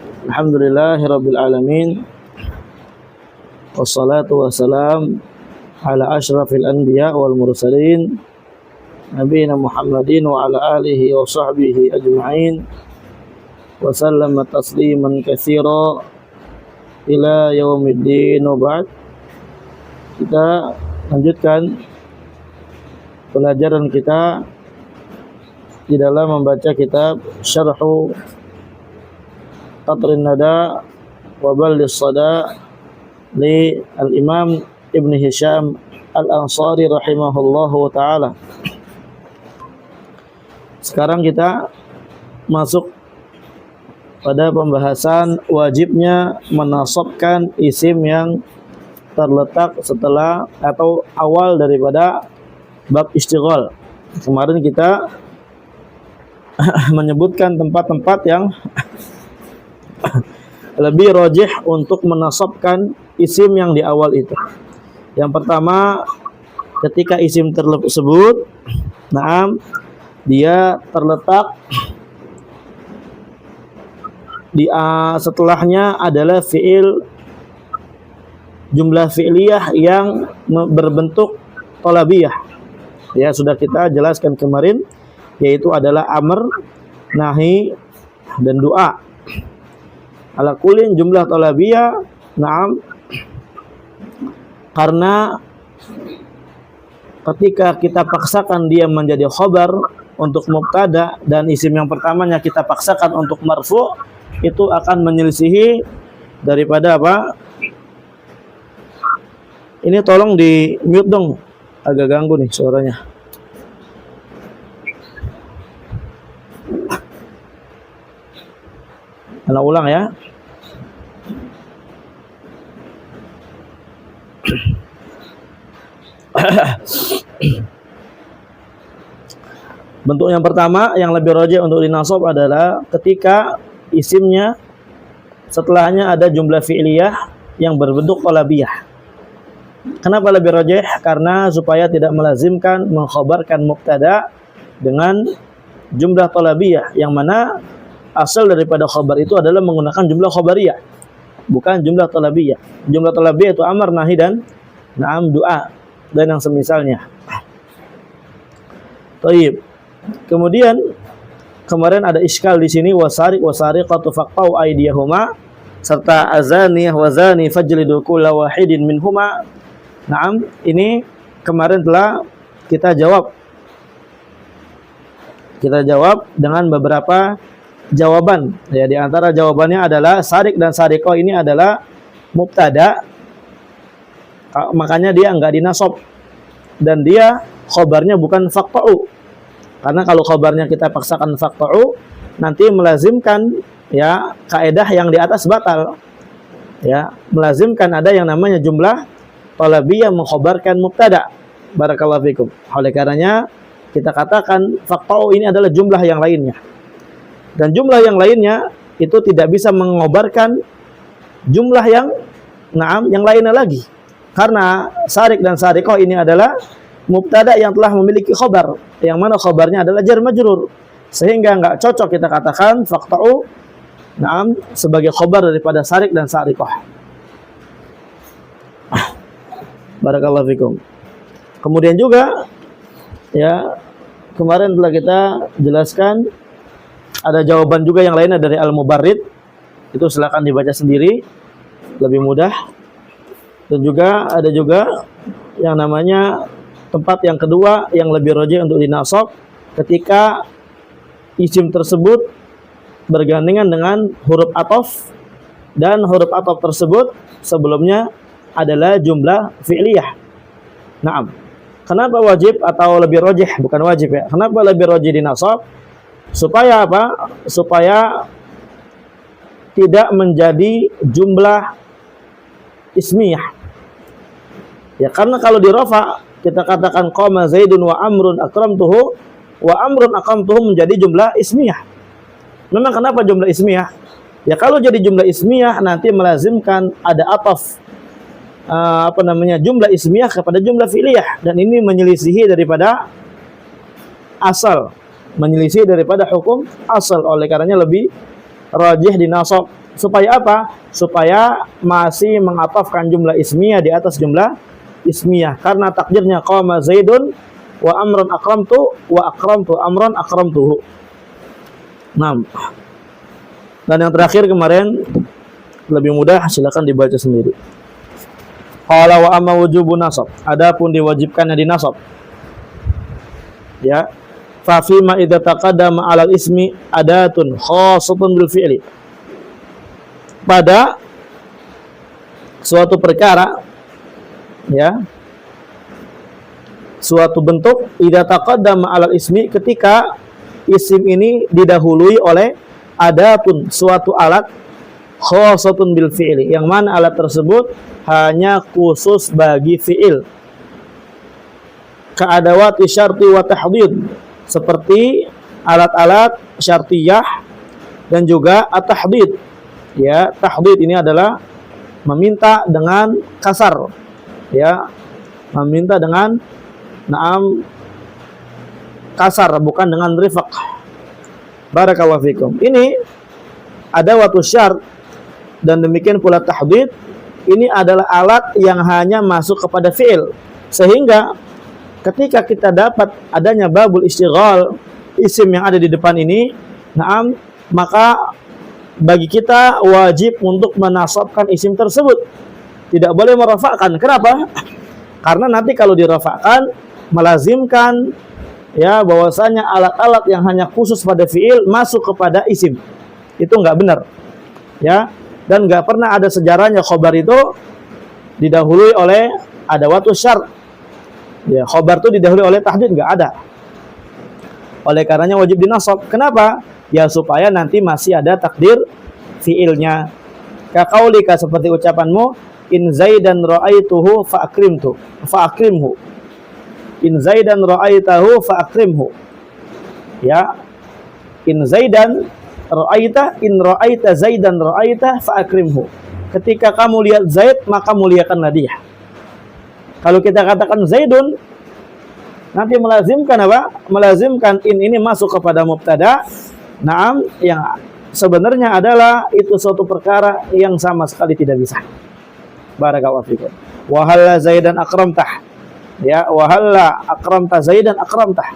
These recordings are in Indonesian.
Alhamdulillahirabbil alamin. Wassalatu wassalam ala asyrafil anbiya wal mursalin nabiyina Muhammadin wa ala alihi wa sahbihi ajma'in wa sallama tasliman katsira ila yaumiddin wa ba'd. Kita lanjutkan pelajaran kita di dalam membaca kitab Syarhu Qatrin Nada wa Ballis Sada li al-Imam Ibn Hisham al-Ansari rahimahullahu ta'ala. Sekarang kita masuk pada pembahasan wajibnya menasabkan isim yang terletak setelah atau awal daripada bab istighal. Kemarin kita menyebutkan tempat-tempat yang lebih rajih untuk menasabkan isim yang di awal itu. Yang pertama, ketika isim tersebut dia terletak di setelahnya adalah fiil jumlah fi'liyah yang berbentuk thalabiyah. Ya, sudah kita jelaskan kemarin, yaitu adalah amr, nahi, dan doa. Ala kulin jumlah thalabiyah, karena ketika kita paksakan dia menjadi khabar untuk mubtada dan isim yang pertamanya kita paksakan untuk marfu, itu akan menyelisihi daripada apa? Ini tolong di mute dong, agak ganggu nih suaranya. Ana ulang ya. Bentuk yang pertama yang lebih rajih untuk dinasab adalah ketika isimnya setelahnya ada jumlah fi'liyah yang berbentuk thalabiyah. Kenapa lebih rajih? Karena supaya tidak melazimkan mengkhabarkan mubtada dengan jumlah thalabiyah, yang mana asal daripada khabar itu adalah menggunakan jumlah khabariyah, bukan jumlah thalabiyah. Jumlah thalabiyah itu amar, nahi, dan doa dan yang semisalnya. Baik. Kemudian kemarin ada iskal di sini, wasariq wasariqatu faqtau aydiyahuma, serta azaniyah wazani fajlidu kulla wahidin minhuma. Ini kemarin telah kita jawab. Kita jawab dengan beberapa jawaban. Ya, di antara jawabannya adalah sariq dan sariqah ini adalah mubtada, makanya dia enggak dinasab, dan dia khabarnya bukan faqta'u. Karena kalau khabarnya kita paksakan faqta'u, nanti melazimkan ya kaidah yang di atas batal. Ya, melazimkan ada yang namanya jumlah thalabiyah mengkhabarkan mubtada. Barakallahu fikum. Oleh karenanya kita katakan faqta'u ini adalah jumlah yang lainnya. Dan jumlah yang lainnya itu tidak bisa mengobarkan jumlah yang lainnya lagi. Karena sariq dan sariqah ini adalah mubtada yang telah memiliki khabar, yang mana khabarnya adalah jar majrur. Sehingga enggak cocok kita katakan faqta'u sebagai khabar daripada sariq dan sariqah. Barakallahu fikum. Kemudian juga ya, kemarin telah kita jelaskan ada jawaban juga yang lainnya dari Al-Mubarrid. Itu silakan dibaca sendiri, lebih mudah. Dan juga ada juga yang namanya tempat yang kedua yang lebih rajih untuk dinasab ketika isim tersebut bergandengan dengan huruf ataf, dan huruf ataf tersebut sebelumnya adalah jumlah fi'liyah. Kenapa wajib atau lebih rajih, bukan wajib ya? Kenapa lebih rajih dinasab? Supaya apa? Supaya tidak menjadi jumlah ismiyah. Ya, karena kalau di rafa kita katakan qama Zaidun wa Amrun akramtuhu, wa Amrun akramtuhu menjadi jumlah ismiyah. Memang kenapa jumlah ismiyah? Ya, kalau jadi jumlah ismiyah nanti melazimkan ada ataf jumlah ismiyah kepada jumlah fi'liyah, dan ini menyelisihi daripada asal, menyelisih daripada hukum asal. Oleh karenanya lebih rajih dinasab Supaya apa? Supaya masih mengatafkan jumlah ismiyah di atas jumlah ismiyah. Karena takdirnya qama Zaidun wa amran akramtu wa akramtu amran akramtuhu. Nah, dan yang terakhir kemarin lebih mudah, silakan dibaca sendiri. Qala wa amma wujubun nasab. Adapun diwajibkannya di nasab. Ya. Fa fi ma idza taqaddama 'alal ismi adatun khassatun bil fi'li. Pada suatu perkara, ya, suatu bentuk idza taqaddama 'alal ismi, ketika isim ini didahului oleh adatun, suatu alat, khassatun bil fi'li, yang mana alat tersebut hanya khusus bagi fi'il. Ka'adawati syarti wa tahdid, seperti alat-alat syartiyah dan juga at-tahdid. Ya, tahdid ini adalah meminta dengan kasar, ya, meminta dengan naam kasar, bukan dengan rifaq. Barakallahu fikum. Ini ada waktu syarat, dan demikian pula tahdid. Ini adalah alat yang hanya masuk kepada fi'il, sehingga ketika kita dapat adanya babul istighal, isim yang ada di depan ini, naam, maka bagi kita wajib untuk menasabkan isim tersebut. Tidak boleh merafa'kan. Kenapa? Karena nanti kalau dirafa'kan melazimkan, ya, bahwasanya alat-alat yang hanya khusus pada fi'il masuk kepada isim. Itu enggak benar. Ya, dan enggak pernah ada sejarahnya khobar itu didahului oleh adawatu syart. Ya, khobar itu didahului oleh tahdid, enggak ada. Oleh karenanya wajib dinasab. Kenapa? Ya, supaya nanti masih ada takdir fi'ilnya. Kaqaulika, seperti ucapanmu, in zaidan ra'aituhu fa'akrimhu. In zaidan ra'aitahu fa'akrimhu. Ya, in zaidan ra'aita, in ra'aita zaidan ra'aita fa'akrimhu. Ketika kamu lihat Zaid, maka muliakanlah dia. Kalau kita katakan Zaidun, nanti melazimkan apa? Melazimkan in ini masuk kepada mubtada, naam, yang sebenarnya adalah itu suatu perkara yang sama sekali tidak bisa. Barakallahu fikum. Wa halla zaidan akramtah. Ya, wa halla akramta zaidan akramtah.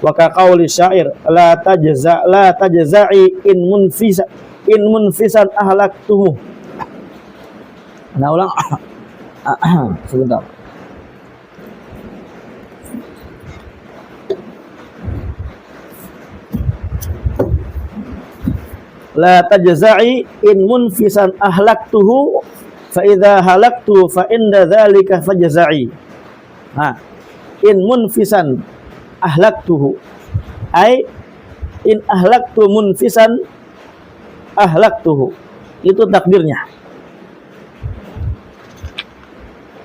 Wa ka qauli syair, la tajza'i in munfisan ahlaktuhu. Nah, ulang. Sebentar. La tajza'i in munfisan ahlaktuhu fa idza halaktu fa inda dzalika fajza'i. Nah, in munfisan ahlaktuhu, ai in ahlaktu munfisan ahlaktuhu, itu takdirnya.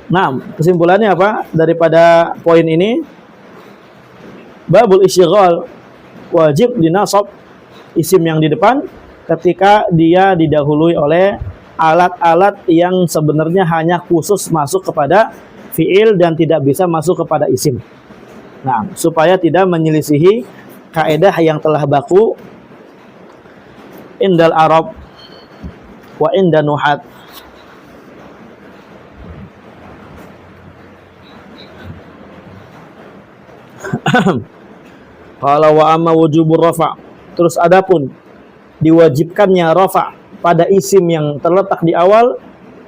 Nah, kesimpulannya apa daripada poin ini? Babul isyghal wajib dinasab isim yang di depan ketika dia didahului oleh alat-alat yang sebenarnya hanya khusus masuk kepada fi'il dan tidak bisa masuk kepada isim. Nah, supaya tidak menyelisihi kaidah yang telah baku indal Arab wa inda nuhat. Qala wa amma wujubur rafa'. Terus adapun diwajibkannya rafa' pada isim yang terletak di awal,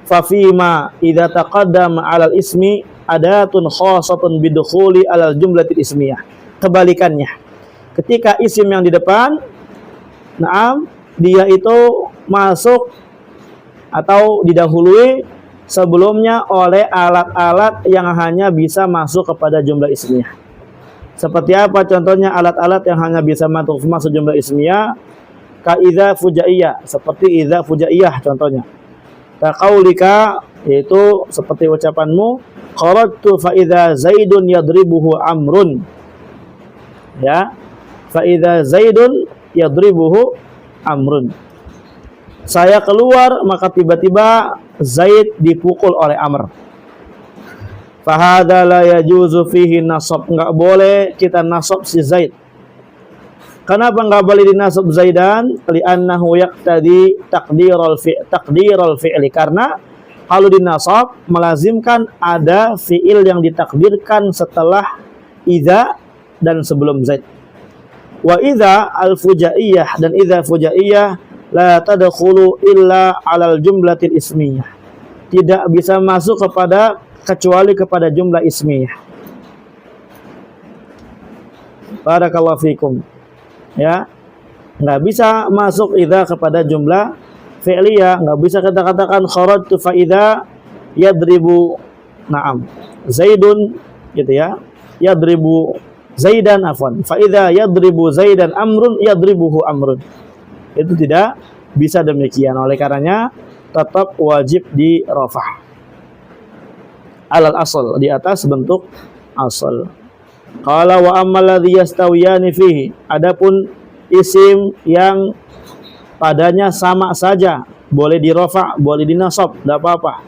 fa fima idza taqaddama 'alal ismi adatun khassatun bidukhuli 'alal jumlatil ismiyah. Kebalikannya, ketika isim yang di depan, naam, dia itu masuk atau didahului sebelumnya oleh alat-alat yang hanya bisa masuk kepada jumlah ismiyah. Seperti apa contohnya alat-alat yang hanya bisa masuk jumlah ismiyah? Ka idza fujaiyah, seperti idza fujaiyah contohnya. Ka qaulika, yaitu seperti ucapanmu, kharajtu fa idza zaidun yadribuhu amrun. Ya, fa idza zaidun yadribuhu amrun. Saya keluar maka tiba-tiba Zaid dipukul oleh Amr. Fahadha la yajuzu fihi nasab, enggak boleh kita nasab si Zaid. Kenapa nggak boleh dinasab Zaidan? Li'annahu yaqtadi taqdirul fi'li. Karena kalau dinasab melazimkan ada fi'il yang ditakdirkan setelah idza dan sebelum Zaid. Wa idza al-fujaiyah, dan idza fujaiyah la tadkhulu illa 'alal jumlatil ismiyah. Tidak bisa masuk kecuali kepada jumlah ismiyah. Barakallahu fikum. Ya, nggak bisa masuk idza kepada jumlah fi'liyah. Nggak bisa kita katakan kharajtu fa idza yadribu na'am Zaidun, gitu ya, yadribu Zaidan, afwan, fa idza yadribu Zaidan amrun yadribuhu amrun. Itu tidak bisa demikian. Oleh karenanya tetap wajib di rafah alal asal, di atas bentuk asal. Qala wa ammal ladzi yastawiyani fihi, adapun isim yang padanya sama saja, boleh dirafa, boleh dinasab, enggak apa-apa.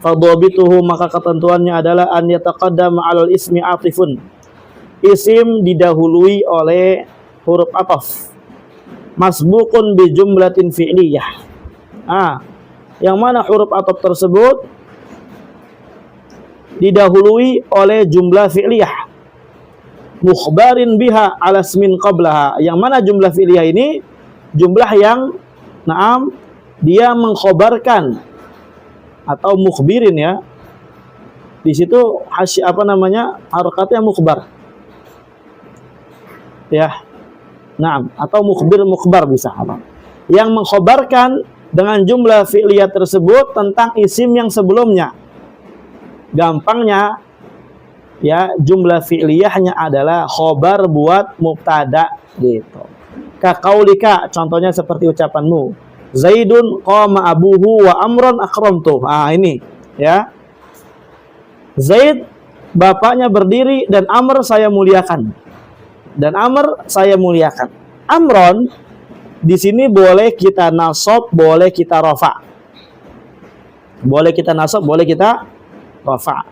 Fadhabituhu, maka ketentuannya adalah an yataqaddama 'alal ismi atifun. Isim didahului oleh huruf ataf. Masbuqun bi jumlatin fi'liyah. Yang mana huruf ataf tersebut didahului oleh jumlah fi'liyah. Mukhbarin biha ala ismin qablaha. Yang mana jumlah fi'liyah ini jumlah yang dia mengkhabarkan atau mukhbirin, ya. Di situ harakatnya mukhbar. Ya. Atau mukhbar bisa apa? Yang mengkhabarkan dengan jumlah fi'liyah tersebut tentang isim yang sebelumnya. Gampangnya, ya, jumlah fi'liyahnya adalah khobar buat mubtada, gitu. Kaqaulika, contohnya seperti ucapanmu, Zaidun qama abuhu wa amron akramtuh. Ini, ya. Zaid bapaknya berdiri dan Amr saya muliakan. Amron di sini boleh kita nasab, boleh kita rafa. Boleh kita nasab, boleh kita rafa.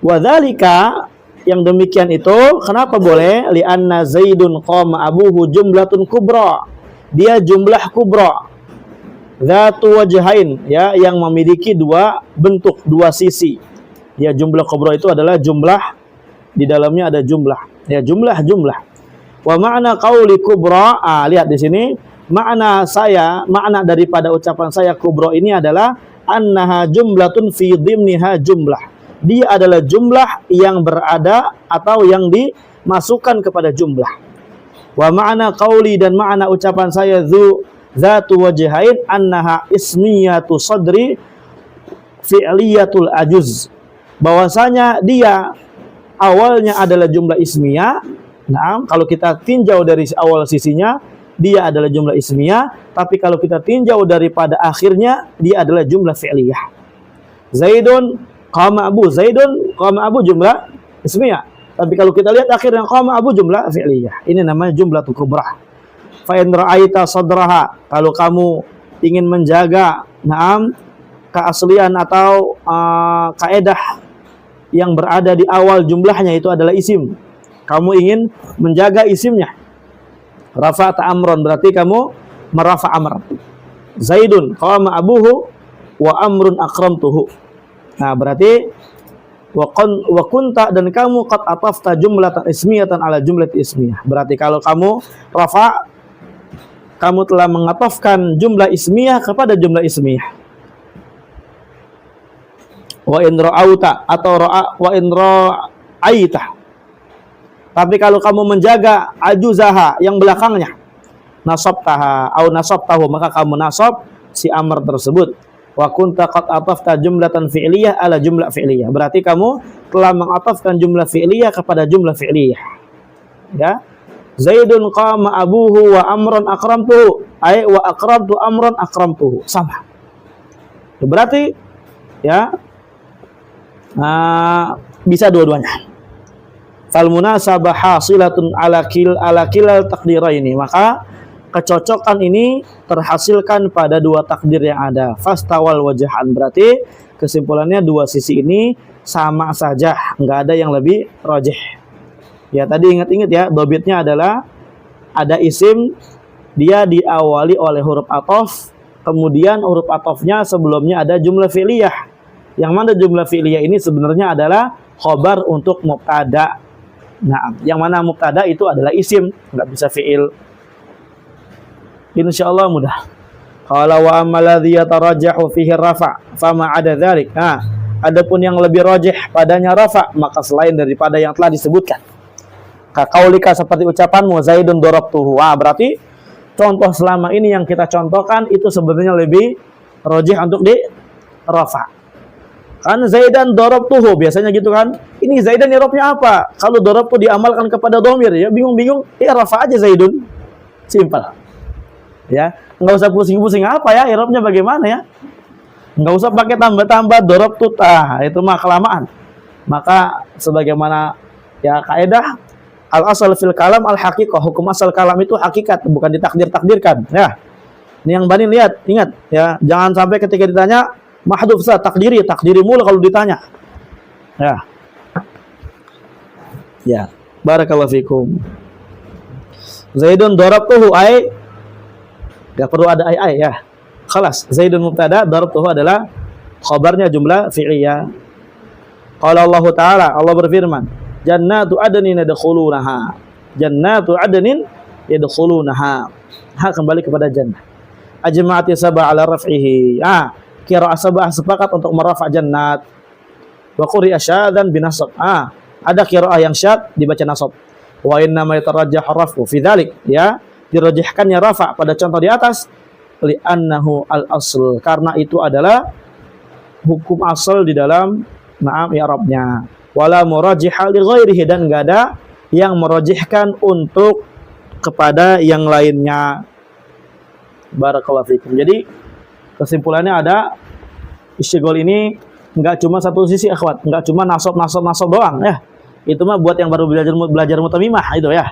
Wadzalika, yang demikian itu kenapa boleh? Li'anna Zaidun qama abuhu jumlatun kubra. Dia jumlah kubra. Dzatu wajhain, ya, yang memiliki dua bentuk, dua sisi. Ya, jumlah kubra itu adalah jumlah, di dalamnya ada jumlah. Ya, jumlah. Wa ma'na qauli kubra, lihat di sini, makna daripada ucapan saya kubra ini adalah annaha jumlatun fi dhimniha jumlah. Dia adalah jumlah yang berada atau yang dimasukkan kepada jumlah. Wa ma'na qauli, dan makna ucapan saya dzatu wajhain annaha ismiyatu sadri fi'liyatul ajuz. Bahwasanya dia awalnya adalah jumlah ismiyah. Kalau kita tinjau dari awal sisinya, dia adalah jumlah ismiyah, tapi kalau kita tinjau daripada akhirnya, dia adalah jumlah fi'liyah. Zaidun qama abu, jumlah ismiyah. Tapi kalau kita lihat akhirnya qama abu, jumlah fi'liyah. Ini namanya jumlah kubrah. Fa in ra'aita sadraha, kalau kamu ingin menjaga keaslian atau kaedah yang berada di awal jumlahnya itu adalah isim. Kamu ingin menjaga isimnya. Rafa'ta amron, berarti kamu merafa amr. Zaidun qama abuhu wa amrun akramtuhu. Berarti wa kunta, dan kamu qad atafta jumlatan ismiyatan ala jumlat ismiyah. Berarti kalau kamu rafa, kamu telah mengatafkan jumlah ismiyah kepada jumlah ismiyah. Wa in ra'auta, atau wa in ra'aita. Tapi kalau kamu menjaga ajuzaha, yang belakangnya, nasabtaha au nasabtahu, maka kamu nasab si amr tersebut. Wa kunta qad atafta jumlatan fi'liyah ala jumlah fi'liyah. Berarti kamu telah mengatafkan jumlah fi'liyah kepada jumlah fi'liyah. Ya. Zaidun qama abuhu wa amran akramtuhu, ay wa akramtu amran akramtuhu. Sama. Berarti, ya, bisa dua-duanya. Fal munasabah hasilatun ala kilal takdiraini, maka kecocokan ini terhasilkan pada dua takdir yang ada. Fastawal wajhan, berarti kesimpulannya dua sisi ini sama saja, enggak ada yang lebih rajih. Ya tadi ingat-ingat ya, dobitnya adalah ada isim, dia diawali oleh huruf athof, kemudian huruf athofnya sebelumnya ada jumlah fi'liyah. Yang mana jumlah fi'liyah ini sebenarnya adalah khobar untuk mubtada. Nah, yang mana mubtada itu adalah isim, nggak bisa fi'il. Insyaallah mudah. Qala wa ammal ladzi yatarajjahu fihi rafa, fama ada dzalik. Nah, adapun yang lebih rajih padanya rafa, maka selain daripada yang telah disebutkan. Kaqaulika seperti ucapanmu Zaidun darabtuhu. Berarti contoh selama ini yang kita contohkan itu sebenarnya lebih rajih untuk di rafa. Kan Zaidan darabtuhu biasanya gitu kan. Ini Zaidan i'rabnya apa? Kalau darabtu diamalkan kepada dhamir ya bingung-bingung, ya rafa aja Zaidun. Simpel. Ya, enggak usah pusing-pusing apa ya i'rabnya bagaimana ya. Enggak usah pakai tambah-tambah darabtu itu mah kelamaan. Maka sebagaimana ya kaidah al-asal fil kalam al-haqiqah, hukum asal kalam itu hakikat, bukan ditakdir-takdirkan. Ya. Ini yang Bani lihat, ingat ya, jangan sampai ketika ditanya mahdhuf takdiri mulu kalau ditanya. Ya. Ya, barakallahu fikum. Zaidun darabtuhu ay, enggak perlu ada ay ya. Khalas, Zaidun mubtada, darabtuhu adalah khabarnya jumlah fi'liyah. Qala Allah Ta'ala, Allah berfirman, Jannatu adnin yadkhulunaha. Jannatu adnin yadkhulunaha. Kembali kepada jannah. Ajma'ati sab'a ala raf'ihi. Qira'ah sab'ah sepakat untuk merafa' jannat. Wa quri'a syadhan binasab. Ada qira'ah yang syad dibaca nasab. Wa inna ma yatarajjahu raf'u fi dzalik, ya. Dirajihkannya rafa' pada contoh di atas li'annahu al-asl, karena itu adalah hukum asal di dalam i'rabnya. Wala murajjiha li ghairihi, dan enggak ada yang merajihkan untuk kepada yang lainnya. Barakallahu fikum. Jadi kesimpulannya ada istighol ini enggak cuma satu sisi akhwat, enggak cuma nasab doang ya. Itu mah buat yang baru belajar mutamimah itu ya.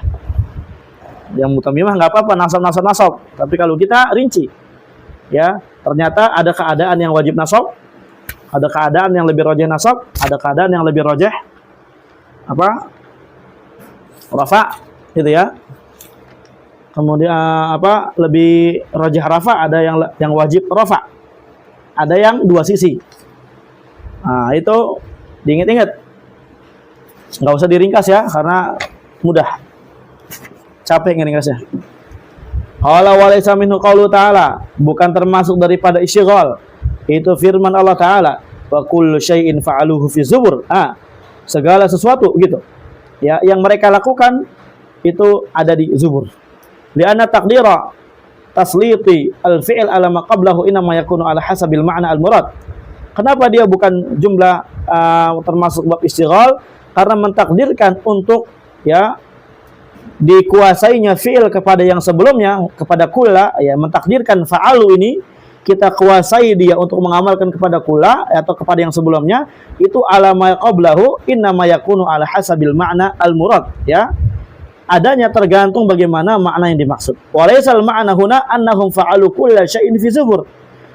Yang mutamimah enggak apa-apa nasab. Tapi kalau kita rinci ya, ternyata ada keadaan yang wajib nasab, ada keadaan yang lebih rajih nasab, ada keadaan yang lebih rajih rafa gitu ya. Kemudian lebih rajih rafa, ada yang wajib rafa. Ada yang dua sisi. Nah, itu diingat-ingat. Enggak usah diringkas ya, karena mudah. Capek ngeringkasnya. Qala wa laysa minhu qaulu ta'ala, bukan termasuk daripada istighol. Itu firman Allah Ta'ala, wa kullu syai'in fa'aluhu fi zubur. Segala sesuatu gitu. Ya, yang mereka lakukan itu ada di zubur. Li'anna taqdira tasliti al-fi'l ala ma qablahu inna ma yakunu ala hasabil ma'na al-murad. Kenapa dia bukan jumlah termasuk bab istighol? Karena mentakdirkan untuk ya dikuasainya fi'il kepada yang sebelumnya, kepada kulla, ya mentakdirkan fa'alu ini kita kuasai dia untuk mengamalkan kepada kulla atau kepada yang sebelumnya, itu ala ma qablahu innama yakunu ala hasabil ma'na al-murad, ya. Adanya tergantung bagaimana makna yang dimaksud. Walaisal ma'na huna annahum fa'alu kulla syai'in fi zubur.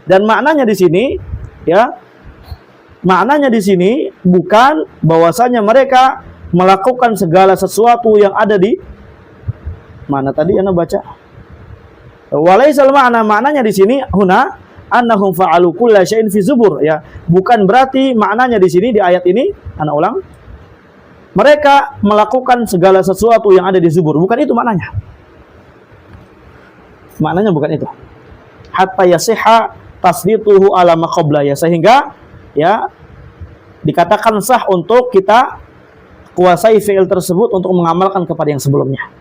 Dan maknanya di sini ya, maknanya di sini bukan bahwasanya mereka melakukan segala sesuatu yang ada di mana tadi Anda baca? Walaisal ma'na, maknanya di sini huna annahum fa'alu kulla syai'in fi zubur, ya. Bukan berarti maknanya di sini di ayat ini, Anda ulang, mereka melakukan segala sesuatu yang ada di zubur. Bukan itu maknanya. Maknanya bukan itu. Hatta yasihha tasdituhu ala ma qabla, ya, sehingga ya dikatakan sah untuk kita kuasai fi'il tersebut untuk mengamalkan kepada yang sebelumnya.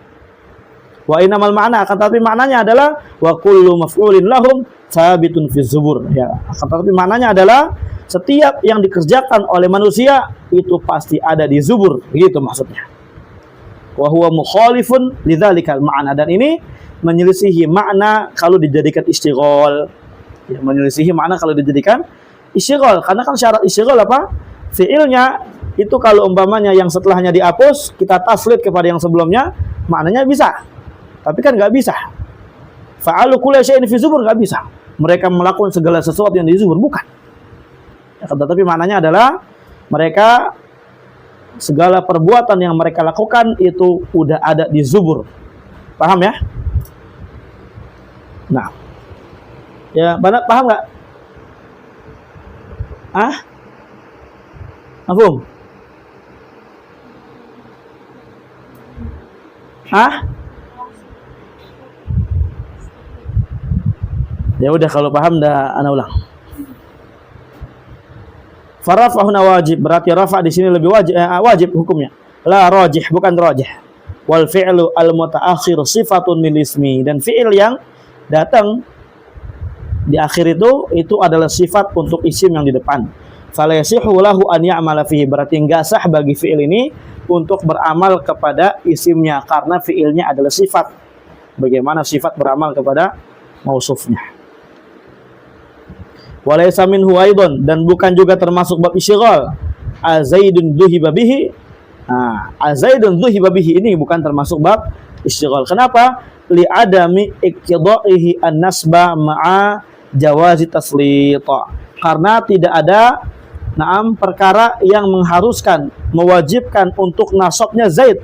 Wa innamal ma'na, akan tapi maknanya adalah wa kullu maf'ulin lahum sabitun fi zubur, ya. Akan tapi maknanya adalah setiap yang dikerjakan oleh manusia itu pasti ada di zubur, gitu maksudnya. Wa huwa mukhalifun lidzalikal ma'na, dan ini menyelisihi makna kalau dijadikan istighol. Ya, menyelisihi makna kalau dijadikan istighol, karena kan syarat istighol apa? Fi'ilnya itu kalau umpamanya yang setelahnya dihapus, kita taslit kepada yang sebelumnya, maknanya bisa. Tapi kan nggak bisa. Fa'alu kulla syai'in fi zubur, nggak bisa. Mereka melakukan segala sesuatu yang di zubur, bukan. Ya, tapi maknanya adalah mereka segala perbuatan yang mereka lakukan itu udah ada di Zubur. Paham ya? Nah, ya, Banat paham nggak? Mafhum? Ya udah, kalau paham dah ana ulang. Farafahuna wajib, berarti rafa di sini lebih wajib hukumnya. La rajih, bukan rajih. Wal fi'lu al mutaakhir sifatun lil ismi, dan fi'il yang datang di akhir itu adalah sifat untuk isim yang di depan. Fala yasihu lahu an ya'mala fihi, berarti enggak sah bagi fi'il ini untuk beramal kepada isimnya karena fi'ilnya adalah sifat. Bagaimana sifat beramal kepada mausufnya? Walaysa minhu aidon, dan bukan juga termasuk bab isyghal. Azaidun dhuhiba bihi. Azaidun dhuhiba bihi ini bukan termasuk bab isyghal. Kenapa? Li adami iqtidaihi an-nasba ma'a jawazi taslita. Karena tidak ada perkara yang mengharuskan, mewajibkan untuk nasabnya Zaid.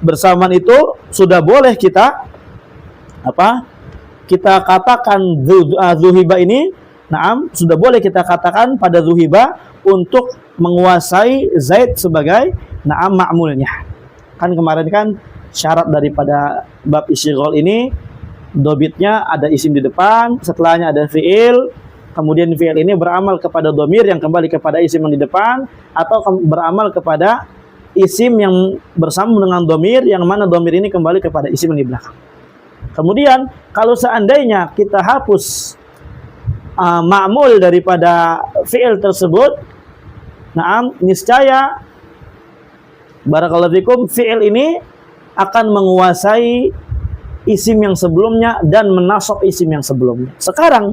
Bersamaan itu sudah boleh kita kita katakan zuhiba ini, sudah boleh kita katakan pada zuhiba untuk menguasai Zaid sebagai ma'mulnya. Kan kemarin kan syarat daripada bab isyghal ini, dobitnya ada isim di depan, setelahnya ada fi'il, kemudian fi'il ini beramal kepada domir yang kembali kepada isim yang di depan, atau beramal kepada isim yang bersambung dengan domir, yang mana domir ini kembali kepada isim yang di belakang. Kemudian kalau seandainya kita hapus ma'mul daripada fi'il tersebut, niscaya barakallahu fikum fi'il ini akan menguasai isim yang sebelumnya dan menasab isim yang sebelumnya. Sekarang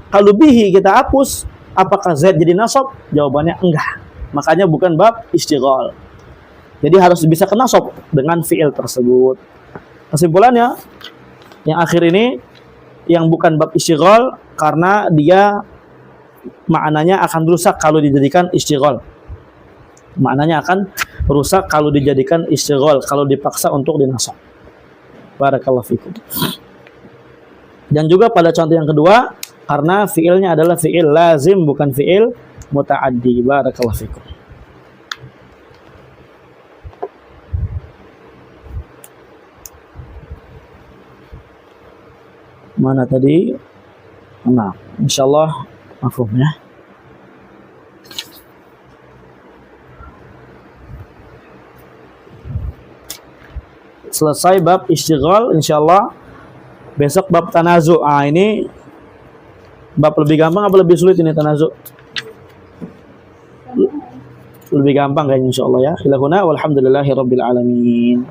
kalau bihi kita hapus, apakah Zaid jadi nasab? Jawabannya enggak. Makanya bukan bab isyghal. Jadi harus bisa kenasab dengan fi'il tersebut. Kesimpulannya, yang akhir ini yang bukan bab isyghal karena dia maknanya akan rusak kalau dijadikan isyghal. Maknanya akan rusak kalau dijadikan isyghal, kalau dipaksa untuk dinasab. Barakallahu fikum. Dan juga pada contoh yang kedua, karena fiilnya adalah fiil lazim bukan fiil muta'addi. Barakallahu fikum. Mana tadi? Nah, insyaallah mafhum ya. Selesai bab isyghal, insyaallah besok bab tanazu. Ini bab lebih gampang apa lebih sulit ini tanazu? Lebih gampang kayaknya insyaallah ya. Ilahuna walhamdulillahirabbil alamin.